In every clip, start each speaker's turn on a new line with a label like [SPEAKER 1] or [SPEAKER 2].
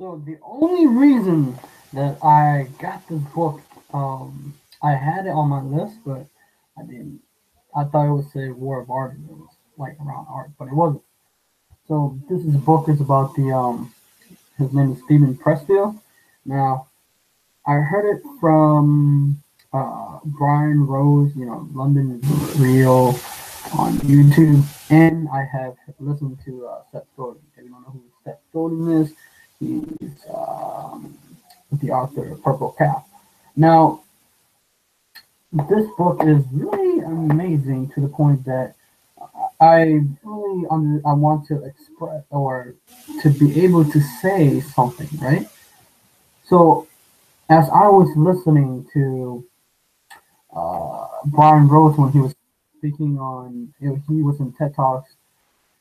[SPEAKER 1] So the only reason that I got this book, I had it on my list, but I didn't. I thought it would say War of Art. It was like around art, but it wasn't. So this is a book is about the his name is Stephen Pressfield. Now I heard it from Brian Rose, London is Real on YouTube, and I have listened to Seth Godin. If you don't know who Seth Godin is, he's the author of Purple Cow. Now, this book is really amazing to the point that I want to express or to be able to say something, right? So as I was listening to Brian Rose when he was speaking on, he was in TED Talks,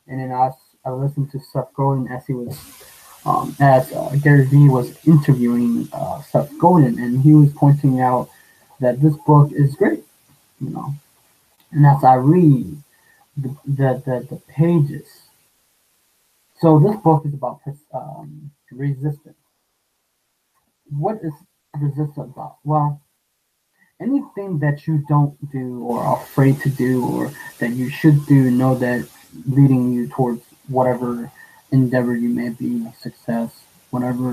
[SPEAKER 1] and then I listened to Seth Godin as he was, as Gary Vee was interviewing Seth Godin, and he was pointing out that this book is great, you know, and as I read the pages, so this book is about resistance. What is resistance about? Well, anything that you don't do or are afraid to do or that you should do, know that leading you towards whatever endeavor you may be, success, whatever,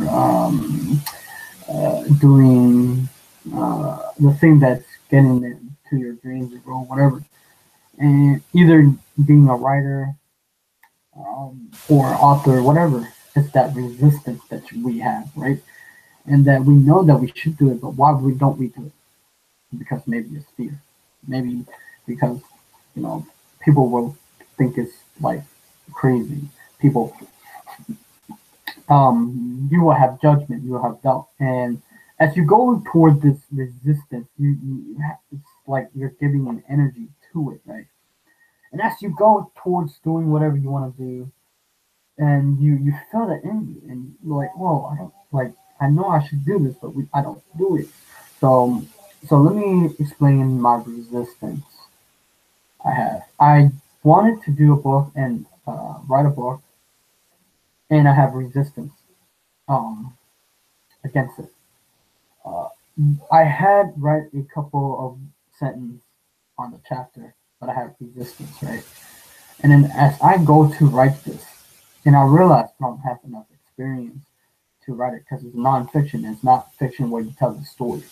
[SPEAKER 1] doing the thing that's getting to your dreams, your goal, whatever. And either being a writer or author, whatever, it's that resistance that we have, right? And that we know that we should do it, but why don't we do it? Because maybe it's fear. Maybe because, people will think it's like crazy. People, you will have judgment, you will have doubt. And as you go toward this resistance, it's like you're giving an energy to it, right? And as you go towards doing whatever you want to do, and you feel that in you, and you're like, whoa, I don't like. I know I should do this, but I don't do it. So, so let me explain my resistance I have. I wanted to do a book and write a book, and I have resistance um, against it. Uh, I had write a couple of sentences on the chapter, but I have resistance, right? And then as I go to write this, and I realize I don't have enough experience to write it because it's nonfiction. It's not fiction where you tell the story.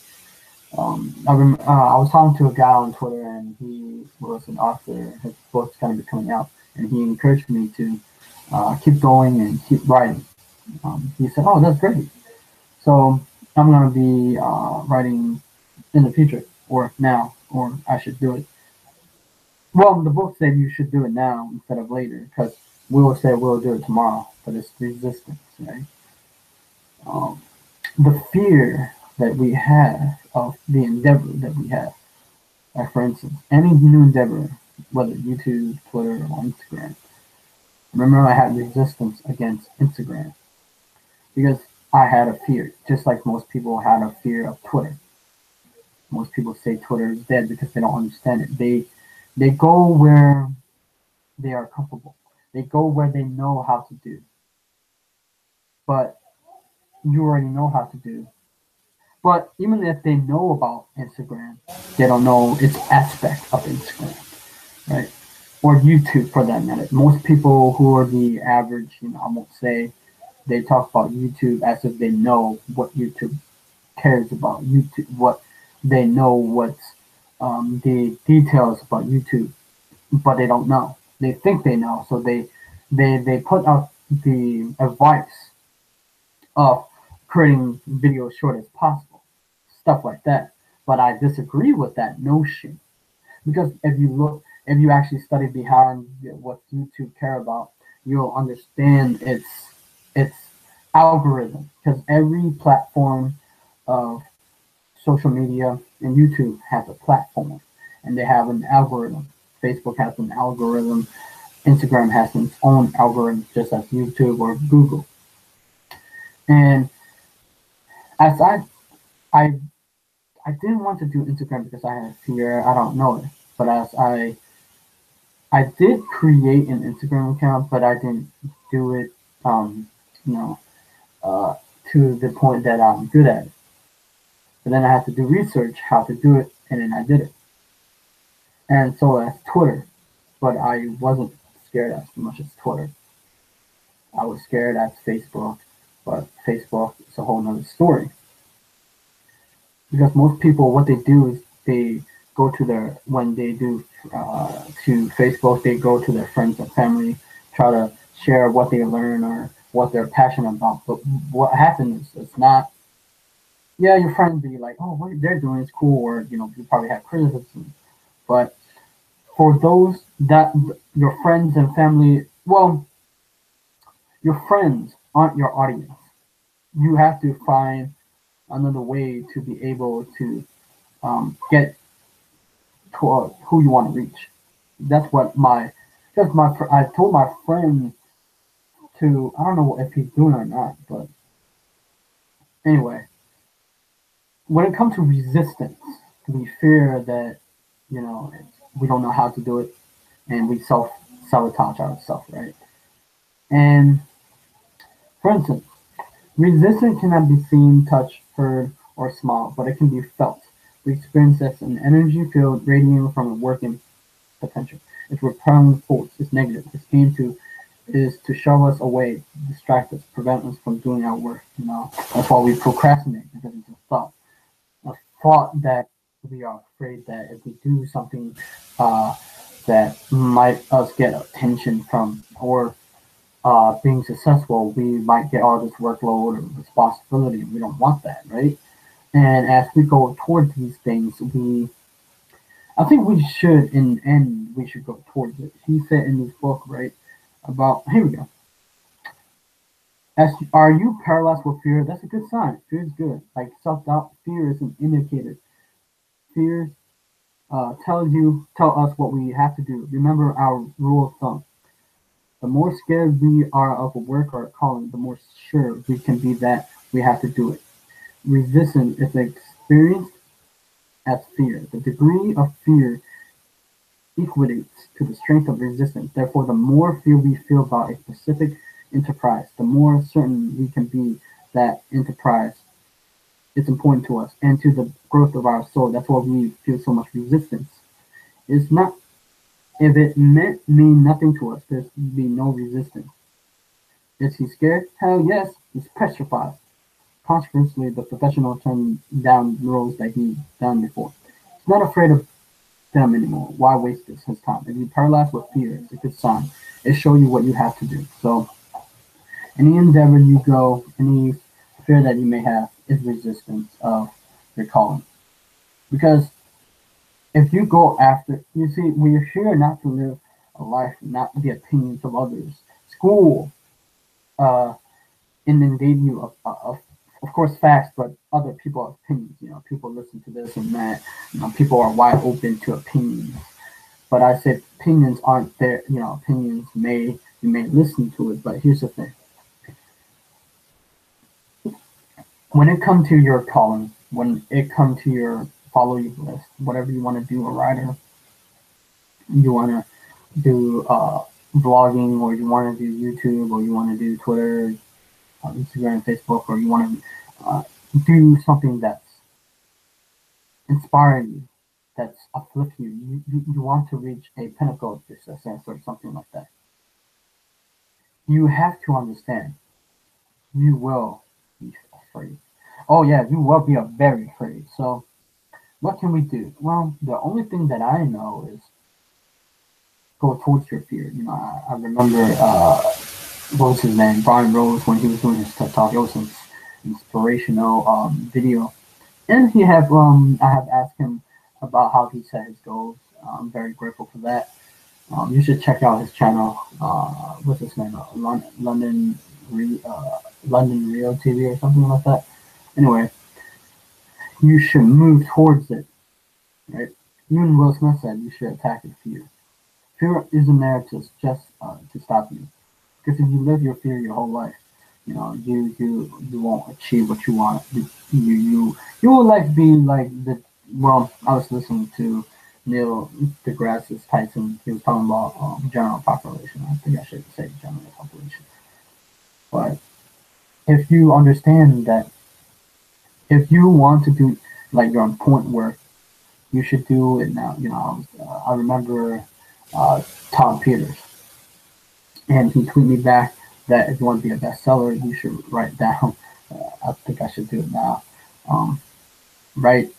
[SPEAKER 1] I was talking to a guy on Twitter, and he was an author. His book's going to be coming out, and he encouraged me to keep going and keep writing. He said, "Oh, that's great." So I'm going to be writing in the future, or now, or I should do it. Well, the book said you should do it now instead of later, because we will say we'll do it tomorrow, but it's resistance, right? Um, the fear that we have of the endeavor that we have. Like for instance, any new endeavor, whether YouTube, Twitter, or Instagram. Remember, I had resistance against Instagram because I had a fear, just like most people had a fear of Twitter. Most people say Twitter is dead because they don't understand it. They go where they are comfortable. They go where they know how to do. But you already know how to do. But even if they know about Instagram, they don't know its aspect of Instagram, right? Or YouTube for that matter. Most people who are the average, I won't say they talk about YouTube as if they know what YouTube cares about YouTube, what they know what's the details about YouTube, but they don't know. They think they know, so they put out the advice of creating videos short as possible, stuff like that. But I disagree with that notion because if you actually study behind what YouTube care about, you'll understand its algorithm because every platform of social media and YouTube has a platform and they have an algorithm. Facebook has an algorithm. Instagram has its own algorithm, just as YouTube or Google. And as I I didn't want to do Instagram because I had fear. I don't know it, but as I did create an Instagram account, but I didn't do it. You know, to the point that I'm good at it. But then I had to do research how to do it, and then I did it. And so that's Twitter, but I wasn't scared as much as Twitter. I was scared as Facebook, but Facebook is a whole nother story. Because most people, what they do is they go to their, when they do to Facebook, they go to their friends and family, try to share what they learn or what they're passionate about. But what happens is it's not, yeah, your friends be like, oh, what they're doing is cool, or, you probably have criticism. But for those that your friends and family, well, your friends aren't your audience. You have to find another way to be able to get to who you want to reach. That's what I told my friend to, I don't know if he's doing it or not, but anyway, when it comes to resistance, we fear that, we don't know how to do it, and we sabotage ourselves, right? And for instance, resistance cannot be seen, touched, heard, or smelled, but it can be felt. We experience as an energy field radiating from a working potential. Its repelling force is negative. Its aim is to shove us away, distract us, prevent us from doing our work. That's why we procrastinate, because it's a thought that we are afraid that if we do something that might us get attention from, or being successful, we might get all this workload or responsibility. We don't want that, right? And as we go towards these things, I think we should, in the end, we should go towards it. He said in this book, right, about, here we go. Are you paralyzed with fear? That's a good sign. Fear is good. Like self-doubt, fear is an indicator. Fear tell us what we have to do. Remember our rule of thumb. The more scared we are of a work or a calling, the more sure we can be that we have to do it. Resistance is experienced as fear. The degree of fear equates to the strength of resistance. Therefore, the more fear we feel about a specific enterprise, the more certain we can be that enterprise is important to us and to the growth of our soul. That's why we feel so much resistance. It's not, if it mean nothing to us, there's be no resistance. Is he scared? Hell yes, he's petrified. Consequently, the professional turned down roles that he done before. He's not afraid of them anymore. Why waste his time? If you're paralyzed with fear, it's a good sign. It shows you what you have to do. So, any endeavor you go, any fear that you may have, is resistance of your calling. Because if you go after, you see, we're here not to live a life, not the opinions of others. School inundate you of course, facts, but other people's opinions. People listen to this and that. People are wide open to opinions. But I said opinions aren't there. Opinions you may listen to it, but here's the thing. When it comes to your calling, when it comes to your follow your list, whatever you want to do, a writer, you want to do vlogging, or you want to do YouTube, or you want to do Twitter, Instagram, Facebook, or you want to do something that's inspiring you, that's uplifting you. You want to reach a pinnacle of your success or something like that. You have to understand, you will be afraid. Oh yeah, you will be very afraid. So what can we do? Well, the only thing that I know is go towards your fear. I remember what was his name, Brian Rose, when he was doing his TED Talk. It was an inspirational video, and I have asked him about how he set his goals. I'm very grateful for that. You should check out his channel. What's his name? London Rio TV or something like that. Anyway, you should move towards it, right? Even Will Smith said you should attack your fear. Fear isn't there to stop you, because if you live your fear your whole life, you won't achieve what you want. Your life be like the, well, I was listening to Neil deGrasse Tyson. He was talking about general population. I think I should say general population, but if you understand that if you want to do like your important work, you should do it now. I remember uh, Tom Peters, and he tweeted me back that if you want to be a bestseller, you should write down. I think I should do it now. Um, write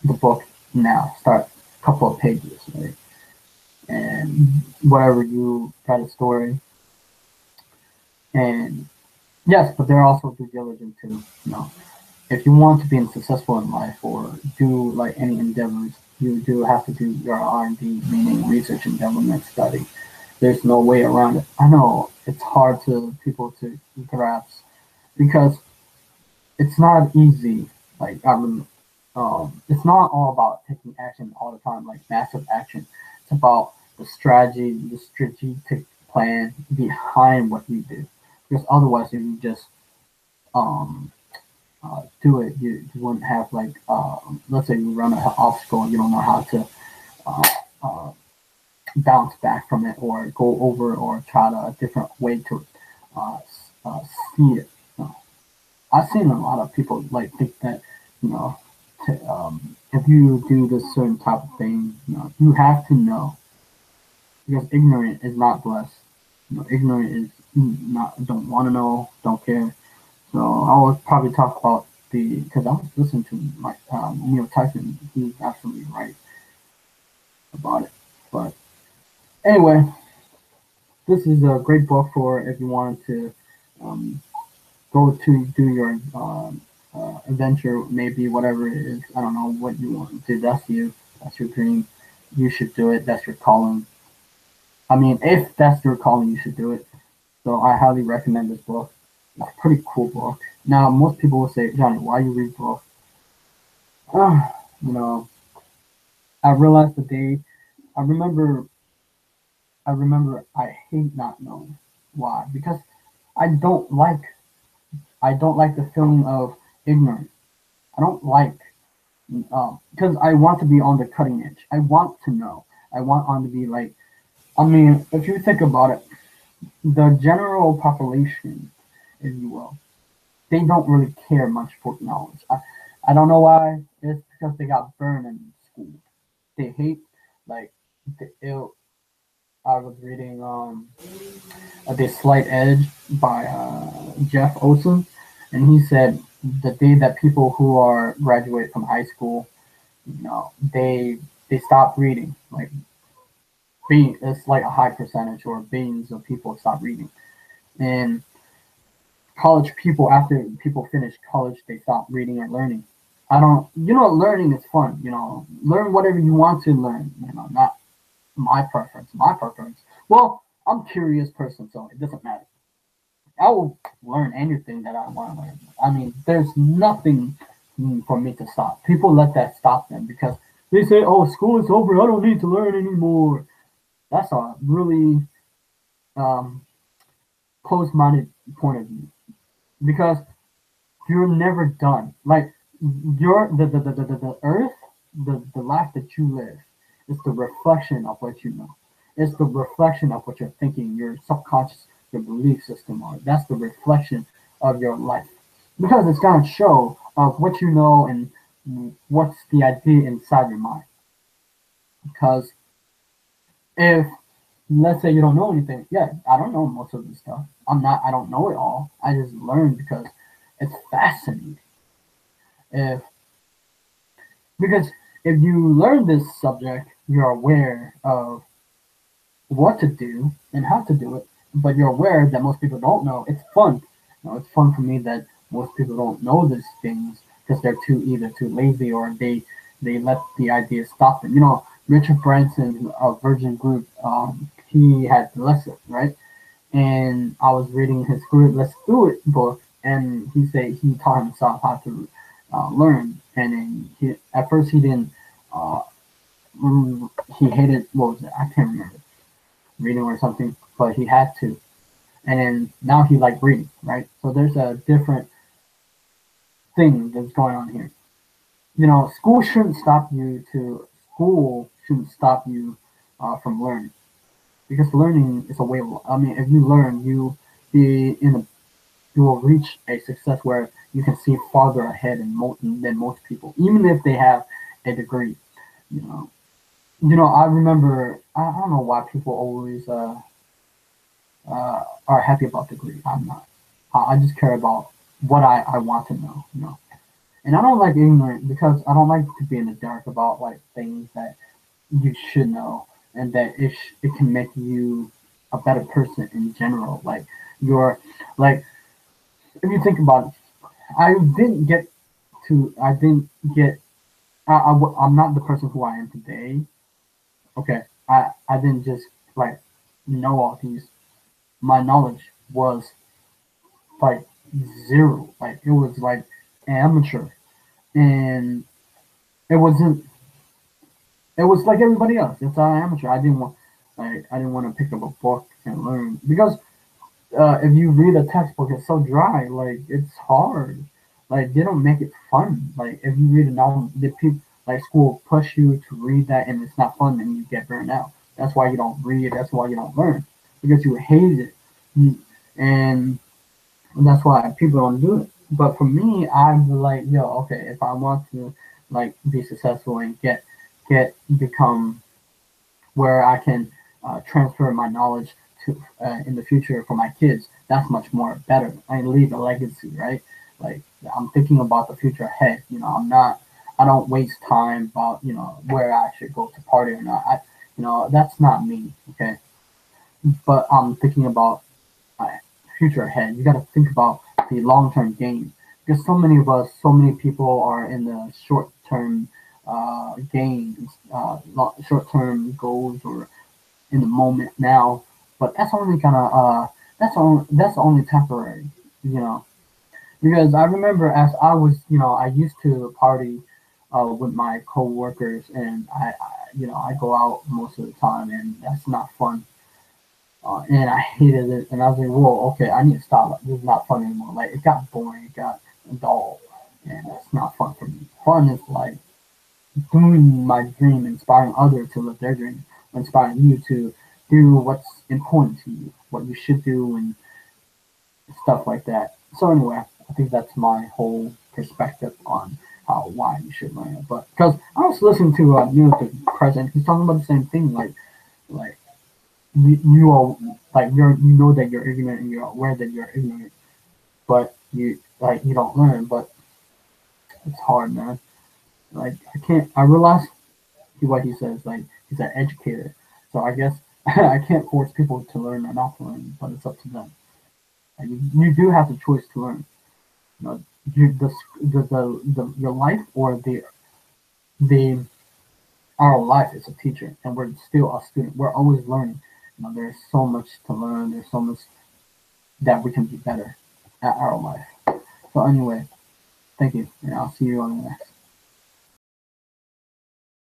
[SPEAKER 1] the book now. Start a couple of pages, right? And whatever you write a story. And yes, but they're also due diligent too. If you want to be successful in life or do like any endeavors, you do have to do your R&D, meaning research and development study. There's no way around it. I know it's hard to people to grasp because it's not easy. Like it's not all about taking action all the time, like massive action. It's about the strategy, the strategic plan behind what you do. Because otherwise, if you just um, do it, you wouldn't have like let's say you run an obstacle and you don't know how to uh, uh, bounce back from it or go over or try to a different way to uh, see it. I've seen a lot of people like think that you know if you do this certain type of thing, you have to know because ignorant is not blessed. Ignorant is not don't want to know, don't care. So I will probably talk about the because I was listening to my Neil Tyson. He's absolutely right about it. But anyway, this is a great book for if you wanted to um, go to do your adventure, maybe whatever it is. I don't know what you want to do. That's you. That's your dream. You should do it. That's your calling. I mean, if that's your calling, you should do it. So I highly recommend this book. It's a pretty cool book. Now, most people will say, Johnny, why you read books? Uh, you know, I realized the day. I remember. I remember. I hate not knowing why because I don't like. I don't like the feeling of ignorance. I don't like because I want to be on the cutting edge. I want to know. I want on to be like. I mean, if you think about it, the general population, if you will, they don't really care much for knowledge. I don't know why. It's because they got burned in school. They hate like I was reading The Slight Edge by Jeff Olson, and he said the day that people who are graduate from high school, they stop reading. Like being it's like a high percentage or billions of people stop reading. And college people after people finish college they stop reading and learning. I don't learning is fun, learn whatever you want to learn, not my preference. My preference. Well, I'm a curious person, so it doesn't matter. I will learn anything that I want to learn. I mean, there's nothing for me to stop. People let that stop them because they say, "Oh, school is over. I don't need to learn anymore." That's a really um, closed-minded point of view because you're never done. Like you're the earth, the life that you live is the reflection of what you know. It's the reflection of what you're thinking, your subconscious, your belief system are. That's the reflection of your life. Because it's gonna show of what you know and what's the idea inside your mind. Because if let's say you don't know anything, yeah, I don't know most of this stuff. I don't know it all. I just learn because it's fascinating. If Because if you learn this subject, you're aware of what to do and how to do it, but you're aware that most people don't know. It's fun. It's fun for me that most people don't know these things because they're either too lazy or they let the idea stop them. Richard Branson of Virgin Group, he had lesson, right? And I was reading his Group Let's Do It book, and he said he taught himself how to learn. And then at first he didn't. Uh, he hated what was it? I can't remember reading or something, but he had to. And then now he liked reading, right? So there's a different thing that's going on here. School shouldn't stop you to school shouldn't stop you from learning because learning is a way of. I mean, if you learn, you be in a you will reach a success where you can see farther ahead than most people, even if they have a degree. You know, I remember. I don't know why people always are happy about degree. I'm not. I just care about what I want to know. And I don't like ignorant because I don't like to be in the dark about like things that you should know, and that it can make you a better person in general. Like you're like if you think about it, I didn't get I didn't get I'm not the person who I am today. Okay, I didn't just like know all these. My knowledge was like zero. Like it was like amateur, and it wasn't. It was like everybody else. It's amateur. I didn't want to pick up a book and learn because if you read a textbook, it's so dry. Like it's hard. Like they don't make it fun. Like if you read a novel, the people like school push you to read that, and it's not fun, and you get burned out. That's why you don't read. That's why you don't learn because you hate it, and that's why people don't do it. But for me, I'm like, yo, okay, if I want to like be successful and become where I can transfer my knowledge to in the future for my kids. That's much more better. I leave a legacy, right? Like I'm thinking about the future ahead. I'm not. I don't waste time about where I should go to party or not. That's not me. Okay, but I'm thinking about my future ahead. You got to think about the long term gain because so many people are in the short term gains, short term goals, or in the moment now. But that's only kind of that's only temporary, you know. Because I remember as I was, I used to party with my coworkers, and I go out most of the time, and that's not fun. And I hated it, and I was like, "Whoa, okay, I need to stop. This is not fun anymore." Like it got boring, it got dull, and that's not fun for me. Fun is like doing my dream, inspiring others to live their dream, inspiring you to do what's important to you, what you should do, and stuff like that. So anyway, I think that's my whole perspective on why you should learn it. But because I was listening to the president, he's talking about the same thing, like you are like you know that you're ignorant and you're aware that you're ignorant, but you don't learn. But it's hard, man. Like I can't. I realize what he says. Like he's an educator, so I guess I can't force people to learn or not to learn, but it's up to them. Like, you do have the choice to learn. You know, your life or the our life is a teacher, and we're still a student. We're always learning. There's so much to learn. There's so much that we can be better at our life. So anyway, thank you, and I'll see you on the next.